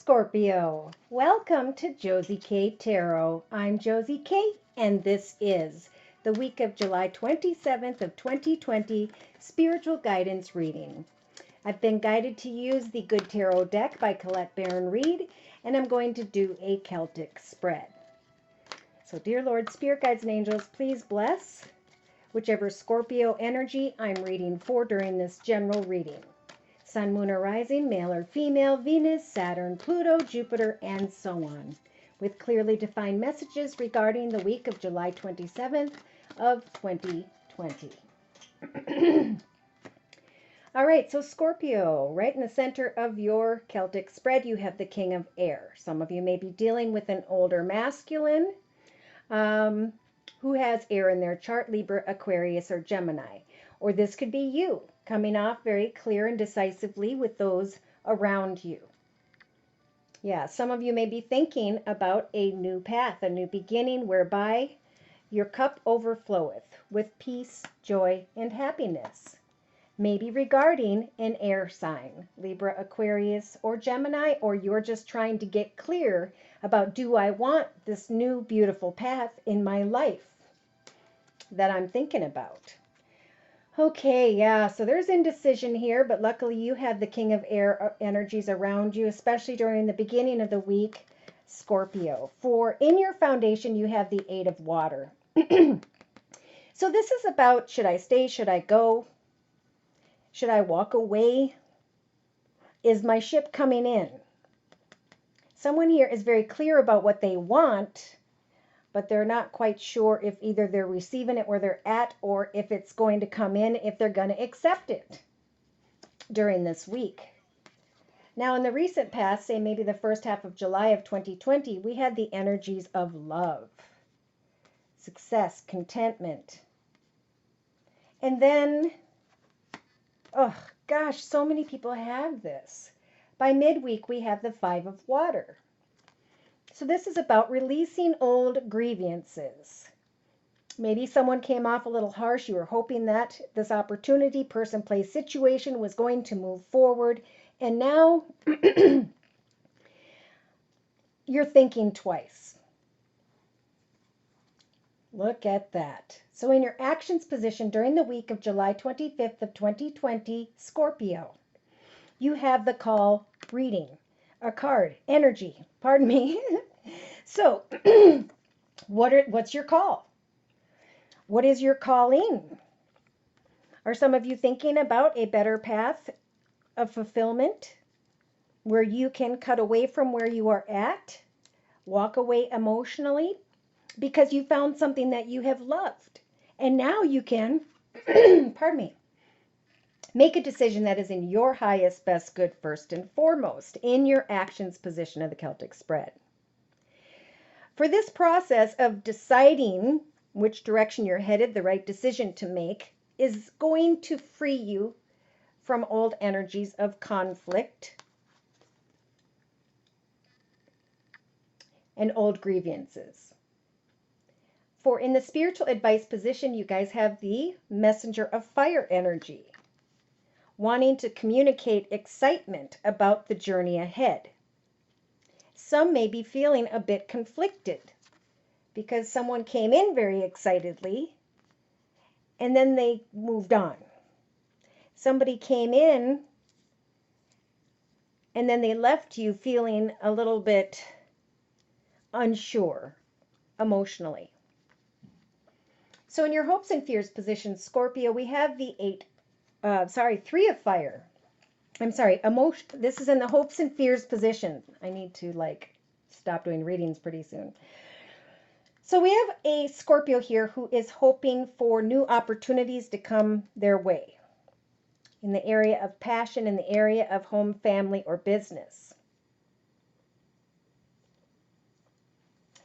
Scorpio. Welcome to Josie K Tarot. I'm Josie K, and this is the week of July 27th of 2020 spiritual guidance reading. I've been guided to use the Good Tarot deck by Colette Baron Reed, and I'm going to do a Celtic spread. So, dear Lord, Spirit Guides and Angels, please bless whichever Scorpio energy I'm reading for during this general reading. Sun, Moon, or Rising, male or female, Venus, Saturn, Pluto, Jupiter, and so on, with clearly defined messages regarding the week of July 27th of 2020. All right, so Scorpio, right in the center of your Celtic spread, you have the King of Air. Some of you may be dealing with an older masculine who has air in their chart, Libra, Aquarius, or Gemini. Or this could be you, coming off very clear and decisively with those around you. Yeah, some of you may be thinking about a new path, a new beginning whereby your cup overfloweth with peace, joy, and happiness. Maybe regarding an air sign, Libra, Aquarius, or Gemini, or you're just trying to get clear about, do I want this new beautiful path in my life that I'm thinking about? Okay, yeah, so there's indecision here, but luckily you have the King of Air energies around you, especially during the beginning of the week, Scorpio. For in your foundation, you have the Eight of Water. So this is about, should I stay? Should I go? Should I walk away? Is my ship coming in? Someone here is very clear about what they want, but they're not quite sure if either they're receiving it where they're at or if it's going to come in, if they're going to accept it during this week. Now, in the recent past, say maybe the first half of July of 2020, we had the energies of love, success, contentment. And then, oh gosh, so many people have this. By midweek, we have the Five of Water. So this is about releasing old grievances. Maybe someone came off a little harsh. You were hoping that this opportunity, person, place, situation was going to move forward. And now you're thinking twice. Look at that. So in your actions position during the week of July 25th of 2020, Scorpio, you have the call reading, a card, energy, pardon me. So what's your call? What is your calling? Are some of you thinking about a better path of fulfillment where you can cut away from where you are at, walk away emotionally because you found something that you have loved, and now you can, pardon me, make a decision that is in your highest, best good first and foremost in your actions position of the Celtic spread. For this process of deciding which direction you're headed, the right decision to make, is going to free you from old energies of conflict and old grievances. For in the spiritual advice position, you guys have the messenger of fire energy, wanting to communicate excitement about the journey ahead. Some may be feeling a bit conflicted because someone came in very excitedly and then they moved on. Somebody came in and then they left you feeling a little bit unsure emotionally. So in your hopes and fears position, Scorpio, we have the Three of Fire. Emotion. This is in the hopes and fears position. I need to stop doing readings pretty soon. So we have a Scorpio here who is hoping for new opportunities to come their way in the area of passion, in the area of home, family, or business.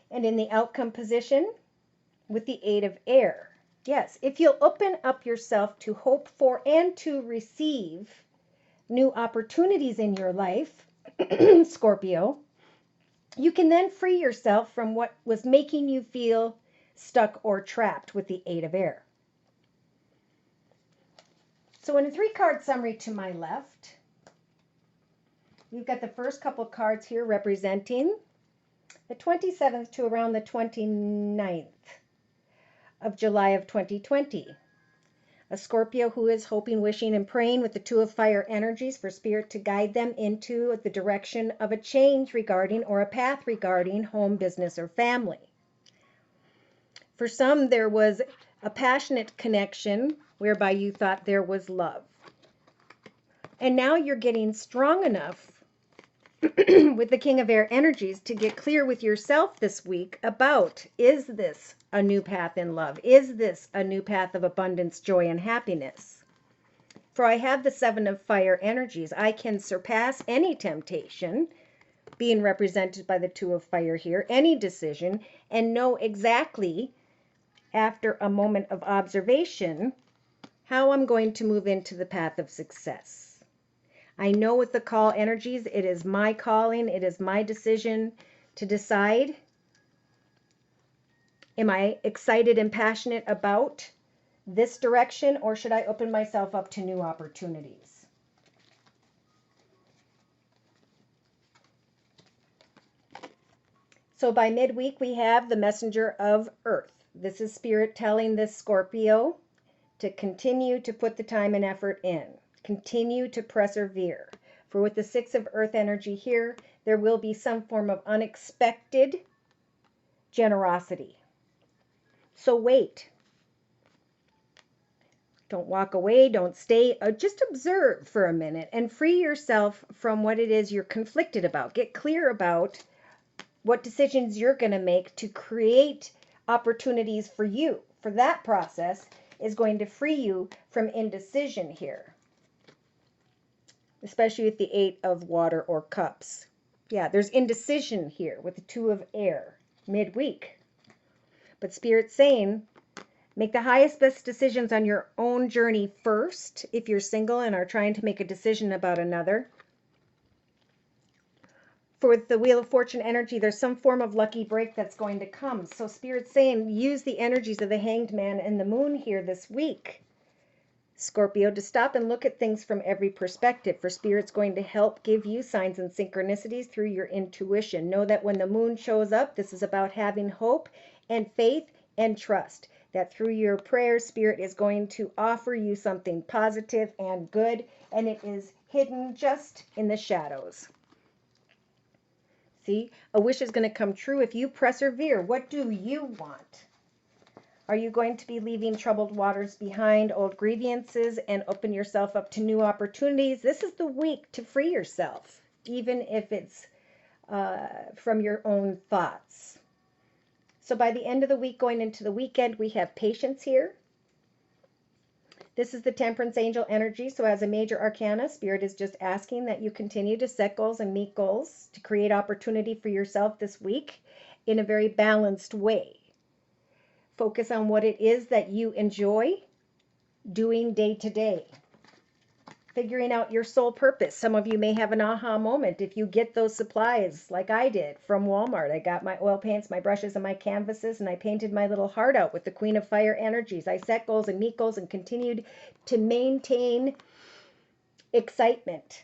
And in the outcome position with the Eight of Air. Yes, if you'll open up yourself to hope for and to receive new opportunities in your life, Scorpio, you can then free yourself from what was making you feel stuck or trapped with the Eight of Air. So in a 3-card summary to my left, We've got the first couple cards here representing the 27th to around the 29th of July of 2020. A Scorpio who is hoping, wishing, and praying with the Two of Fire energies for Spirit to guide them into the direction of a change regarding or a path regarding home, business, or family. For some, there was a passionate connection whereby you thought there was love. And now you're getting strong enough with the King of Air energies to get clear with yourself this week about, is this a new path in love? Is this a new path of abundance, joy, and happiness? For I have the Seven of Fire energies. I can surpass any temptation, being represented by the Two of Fire here, any decision, and know exactly, after a moment of observation, how I'm going to move into the path of success. I know with the call energies, it is my calling, it is my decision to decide, am I excited and passionate about this direction, or should I open myself up to new opportunities? So by midweek, we have the Messenger of Earth. This is Spirit telling this Scorpio to continue to put the time and effort in. Continue to persevere. For with the Six of Earth energy here, there will be some form of unexpected generosity. So wait. Don't walk away. Don't stay. Just observe for a minute and free yourself from what it is you're conflicted about. Get clear about what decisions you're going to make to create opportunities for you. For that process is going to free you from indecision here. Especially with the Eight of Water or Cups. Yeah, there's indecision here with the Two of Air midweek. But Spirit's saying, make the highest, best decisions on your own journey first if you're single and are trying to make a decision about another. For the Wheel of Fortune energy, there's some form of lucky break that's going to come. So Spirit's saying, use the energies of the Hanged Man and the Moon here this week, Scorpio, to stop and look at things from every perspective. For Spirit's going to help give you signs and synchronicities through your intuition. Know that when the moon shows up, this is about having hope and faith and trust. That through your prayers, Spirit is going to offer you something positive and good, and it is hidden just in the shadows. See, a wish is going to come true if you persevere. What do you want? Are you going to be leaving troubled waters behind, old grievances, and open yourself up to new opportunities? This is the week to free yourself, even if it's from your own thoughts. So by the end of the week, going into the weekend, we have patience here. This is the Temperance Angel energy. So as a major arcana, Spirit is just asking that you continue to set goals and meet goals to create opportunity for yourself this week in a very balanced way. Focus on what it is that you enjoy doing day to day. Figuring out your soul purpose. Some of you may have an aha moment if you get those supplies like I did from Walmart. I got my oil paints, my brushes, and my canvases, and I painted my little heart out with the Queen of Fire energies. I set goals and meet goals and continued to maintain excitement.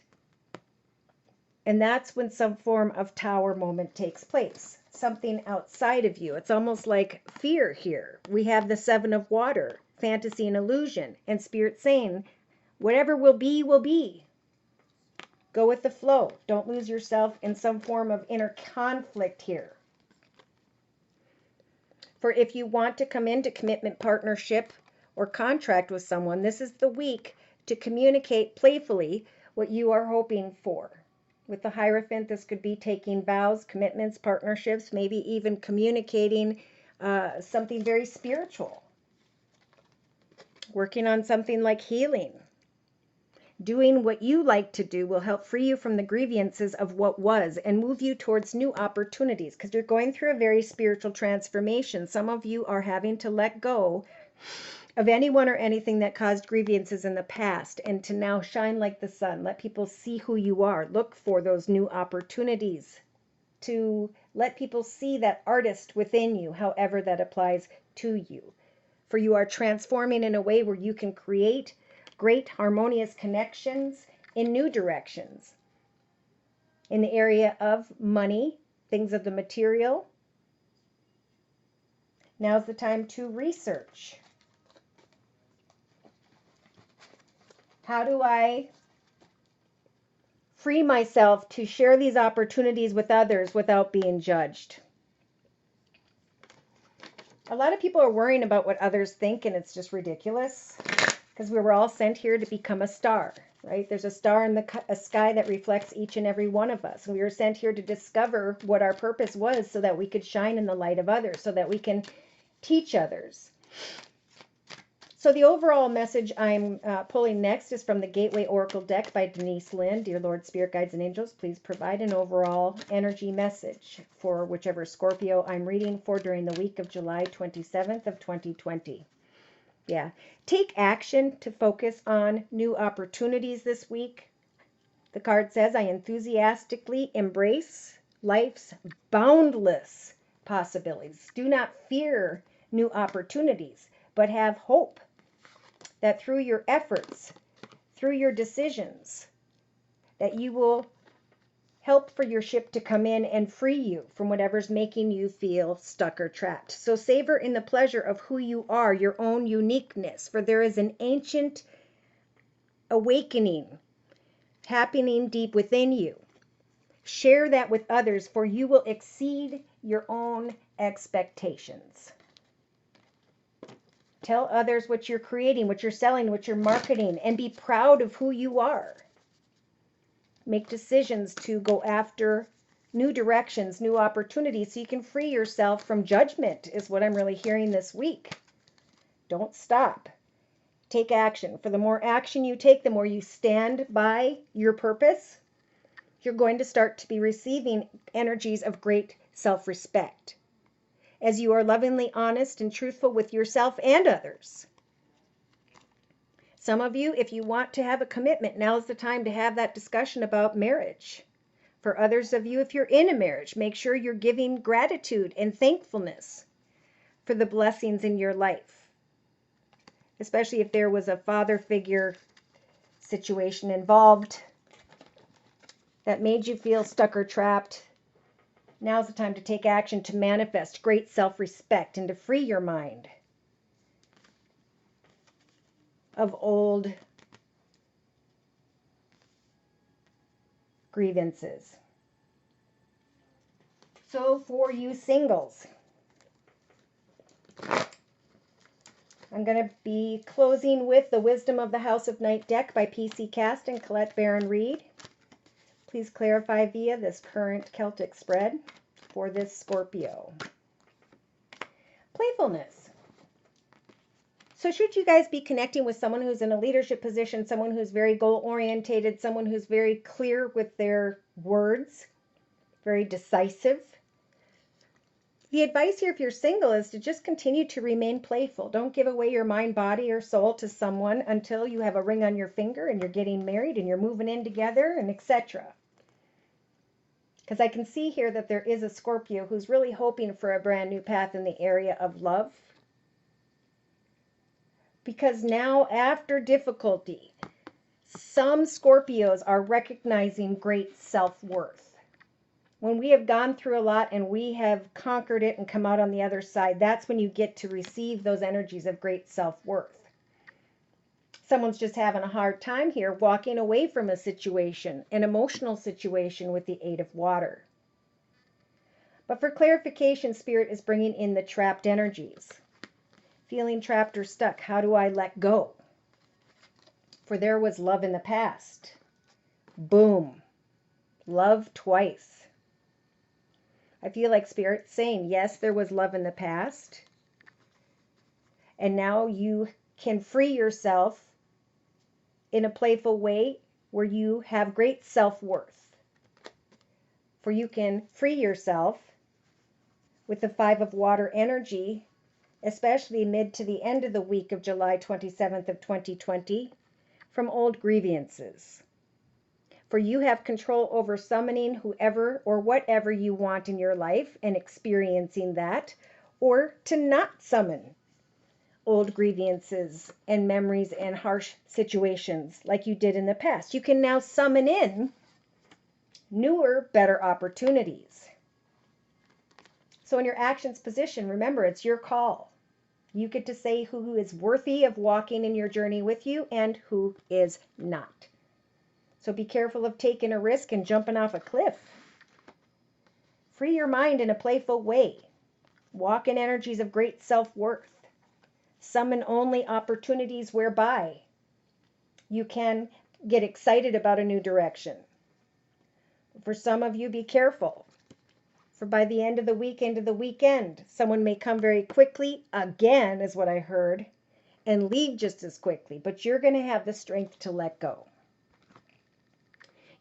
And that's when some form of tower moment takes place. Something outside of you. It's almost like fear here. We have the Seven of Water, fantasy and illusion, and Spirit saying, whatever will be, will be. Go with the flow. Don't lose yourself in some form of inner conflict here. For if you want to come into commitment, partnership, or contract with someone, this is the week to communicate playfully what you are hoping for. With the Hierophant, this could be taking vows, commitments, partnerships, maybe even communicating something very spiritual. Working on something like healing. Doing what you like to do will help free you from the grievances of what was and move you towards new opportunities because you're going through a very spiritual transformation. Some of you are having to let go of anyone or anything that caused grievances in the past and to now shine like the sun. Let people see who you are. Look for those new opportunities to let people see that artist within you, however that applies to you. For you are transforming in a way where you can create great harmonious connections in new directions. in the area of money, things of the material. Now's the time to research. How do I free myself to share these opportunities with others without being judged? A lot of people are worrying about what others think, and it's just ridiculous because we were all sent here to become a star, right? There's a star in the sky that reflects each and every one of us. And we were sent here to discover what our purpose was so that we could shine in the light of others, so that we can teach others. So the overall message I'm pulling next is from the Gateway Oracle deck by Denise Lynn. Dear Lord, Spirit Guides and Angels, please provide an overall energy message for whichever Scorpio I'm reading for during the week of July 27th of 2020. Yeah. Take action to focus on new opportunities this week. The card says, I enthusiastically embrace life's boundless possibilities. Do not fear new opportunities, but have hope that through your efforts, through your decisions, that you will help for your ship to come in and free you from whatever's making you feel stuck or trapped. So savor in the pleasure of who you are, your own uniqueness, for there is an ancient awakening happening deep within you. Share that with others, for you will exceed your own expectations. Tell others what you're creating, what you're selling, what you're marketing, and be proud of who you are. Make decisions to go after new directions, new opportunities, so you can free yourself from judgment, is what I'm really hearing this week. Don't stop. Take action. For the more action you take, the more you stand by your purpose, you're going to start to be receiving energies of great self-respect, as you are lovingly honest and truthful with yourself and others. Some of you, if you want to have a commitment, now is the time to have that discussion about marriage. For others of you, if you're in a marriage, make sure you're giving gratitude and thankfulness for the blessings in your life, especially if there was a father figure situation involved that made you feel stuck or trapped. Now's the time to take action to manifest great self-respect and to free your mind of old grievances. So for you singles, I'm going to be closing with the Wisdom of the House of Night deck by PC Cast and Colette Baron Reed. Please clarify via this current Celtic spread for this Scorpio. Playfulness. So should you guys be connecting with someone who's in a leadership position, someone who's very goal-orientated, someone who's very clear with their words, very decisive, the advice here if you're single is to just continue to remain playful. Don't give away your mind, body, or soul to someone until you have a ring on your finger and you're getting married and you're moving in together and etc. Because I can see here that there is a Scorpio who's really hoping for a brand new path in the area of love. Because now, after difficulty, some Scorpios are recognizing great self-worth. When we have gone through a lot and we have conquered it and come out on the other side, that's when you get to receive those energies of great self-worth. Someone's just having a hard time here walking away from a situation, an emotional situation with the 8 of water. But for clarification, Spirit is bringing in the trapped energies. Feeling trapped or stuck, how do I let go? For there was love in the past. Boom. Love twice. I feel like Spirit's saying, yes, there was love in the past. And now you can free yourself in a playful way where you have great self-worth. For you can free yourself with the 5 of water energy, especially mid to the end of the week of July 27th of 2020, from old grievances. For you have control over summoning whoever or whatever you want in your life and experiencing that, or to not summon old grievances and memories and harsh situations like you did in the past. You can now summon in newer, better opportunities. So in your actions position, remember, it's your call. You get to say who is worthy of walking in your journey with you and who is not. So be careful of taking a risk and jumping off a cliff. Free your mind in a playful way. Walk in energies of great self-worth. Summon only opportunities whereby you can get excited about a new direction. For some of you, be careful. For by the end of the weekend, someone may come very quickly, again, is what I heard, and leave just as quickly. But you're going to have the strength to let go.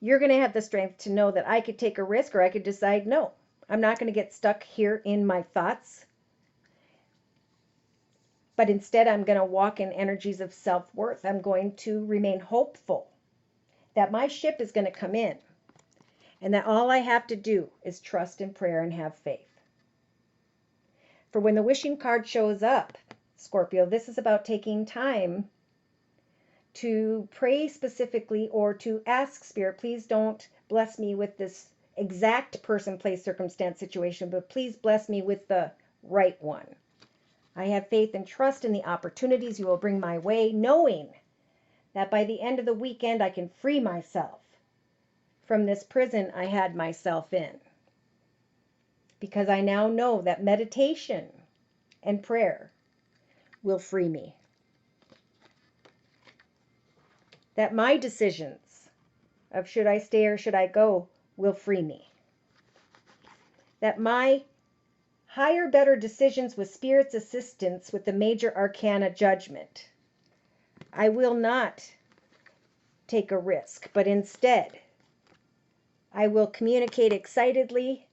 You're going to have the strength to know that I could take a risk, or I could decide, no, I'm not going to get stuck here in my thoughts. But instead, I'm going to walk in energies of self-worth. I'm going to remain hopeful that my ship is going to come in, and that all I have to do is trust in prayer and have faith. For when the wishing card shows up, Scorpio, this is about taking time to pray specifically, or to ask Spirit, please don't bless me with this exact person, place, circumstance, situation, but please bless me with the right one. I have faith and trust in the opportunities you will bring my way, knowing that by the end of the weekend I can free myself from this prison I had myself in. Because I now know that meditation and prayer will free me. That my decisions of should I stay or should I go will free me. That my higher, better decisions with Spirit's assistance with the major arcana judgment, I will not take a risk, but instead I will communicate excitedly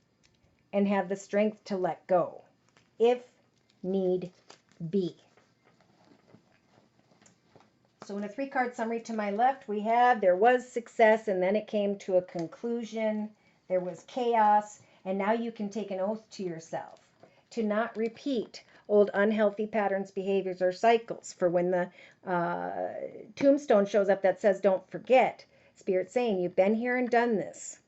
and have the strength to let go, if need be. So in a 3-card summary to my left, we have there was success, and then it came to a conclusion. There was chaos, and now you can take an oath to yourself to not repeat old unhealthy patterns, behaviors, or cycles. For when the tombstone shows up that says don't forget, Spirit's saying you've been here and done this.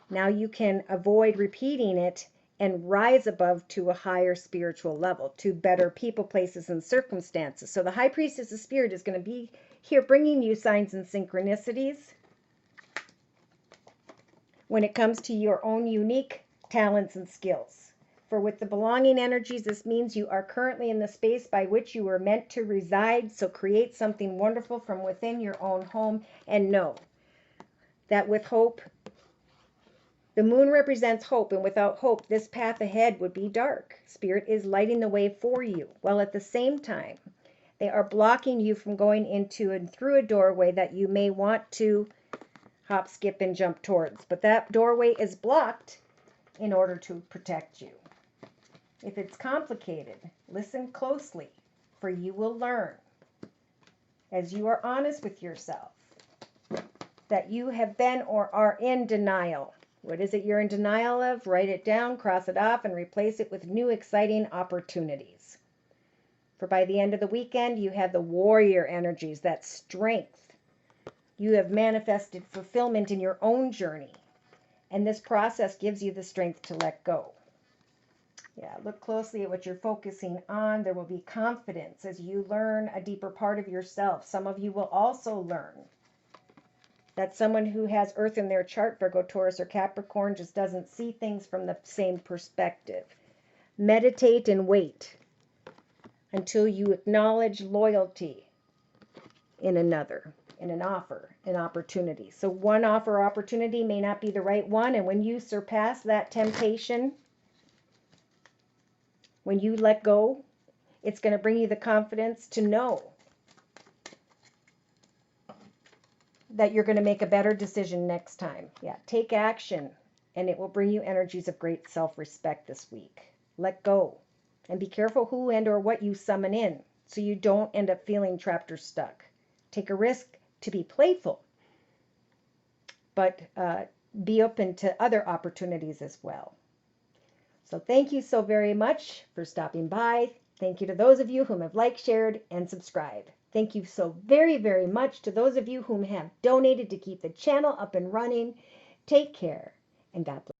Now you can avoid repeating it and rise above to a higher spiritual level, to better people, places, and circumstances. So the High Priestess of Spirit is going to be here bringing you signs and synchronicities when it comes to your own unique talents and skills. For with the belonging energies, this means you are currently in the space by which you were meant to reside. So create something wonderful from within your own home, and know that with hope, the moon represents hope, and without hope, this path ahead would be dark. Spirit is lighting the way for you, while at the same time, they are blocking you from going into and through a doorway that you may want to hop, skip, and jump towards. But that doorway is blocked in order to protect you. If it's complicated, listen closely, for you will learn, as you are honest with yourself, that you have been or are in denial. What is it you're in denial of? Write it down, cross it off, and replace it with new exciting opportunities. For by the end of the weekend, you have the warrior energies, that strength. You have manifested fulfillment in your own journey. And this process gives you the strength to let go. Yeah, look closely at what you're focusing on. There will be confidence as you learn a deeper part of yourself. Some of you will also learn that someone who has Earth in their chart, Virgo, Taurus, or Capricorn, just doesn't see things from the same perspective. Meditate and wait until you acknowledge loyalty in another, in an offer, an opportunity. So one offer or opportunity may not be the right one, and when you surpass that temptation, when you let go, it's going to bring you the confidence to know that you're going to make a better decision next time. Yeah, take action, and it will bring you energies of great self-respect this week. Let go, and be careful who and or what you summon in, so you don't end up feeling trapped or stuck. Take a risk to be playful, but be open to other opportunities as well. So thank you so very much for stopping by. Thank you to those of you whom have liked, shared, and subscribed. Thank you so very, very much to those of you whom have donated to keep the channel up and running. Take care, and God bless.